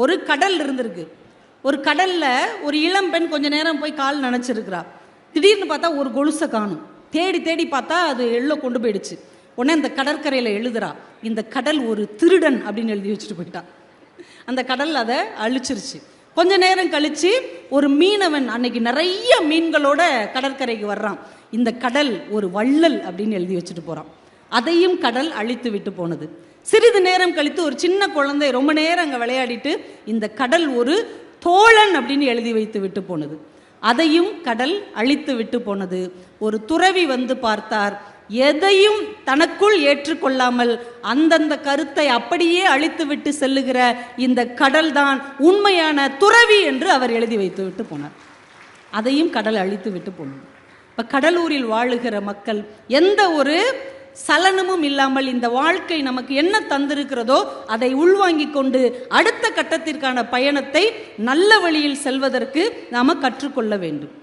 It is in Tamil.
ஒரு கடல் இருந்திருக்கு. ஒரு கடல்ல ஒரு இளம்பெண் கொஞ்ச நேரம் போய் கால் நனைச்சிருக்கிறா. திடீர்னு பார்த்தா ஒரு கொலுசை காணும். தேடி தேடி பார்த்தா அது எள்ளோ கொண்டு போயிடுச்சு. உடனே அந்த கடற்கரையில் எழுதுறா, இந்த கடல் ஒரு திருடன் அப்படின்னு எழுதி வச்சுட்டு போயிட்டா. அந்த கடல் அதை அழிச்சிருச்சு. கொஞ்ச நேரம் கழிச்சு ஒரு மீனவன் அன்னைக்கு நிறைய மீன்களோட கடற்கரைக்கு வர்றான். இந்த கடல் ஒரு வள்ளல் அப்படின்னு எழுதி வச்சுட்டு போறான். அதையும் கடல் அழித்து விட்டு போனது. சிறிது நேரம் கழித்து ஒரு சின்ன குழந்தை ரொம்ப நேரம் அங்கே விளையாடிட்டு இந்த கடல் ஒரு தோழன் அப்படின்னு எழுதி வைத்து விட்டு போனது. அதையும் கடல் அழித்து விட்டு போனது. ஒரு துறவி வந்து பார்த்தார். எதையும் தனக்குள் ஏற்றுக்கொள்ளாமல் அந்தந்த கருத்தை அப்படியே அழித்து விட்டு செல்லுகிற இந்த கடல் தான் உண்மையான துறவி என்று அவர் எழுதி வைத்து விட்டு போனார். அதையும் கடல் அழித்து விட்டு போனது. இப்போ கடலூரில் வாழுகிற மக்கள் எந்த ஒரு சலனமும் இல்லாமல் இந்த வாழ்க்கை நமக்கு என்ன தந்திருக்கிறதோ அதை உள்வாங்கிக் கொண்டு அடுத்த கட்டத்திற்கான பயணத்தை நல்ல வழியில் செல்வதற்கு நாம கற்றுக்கொள்ள வேண்டும்.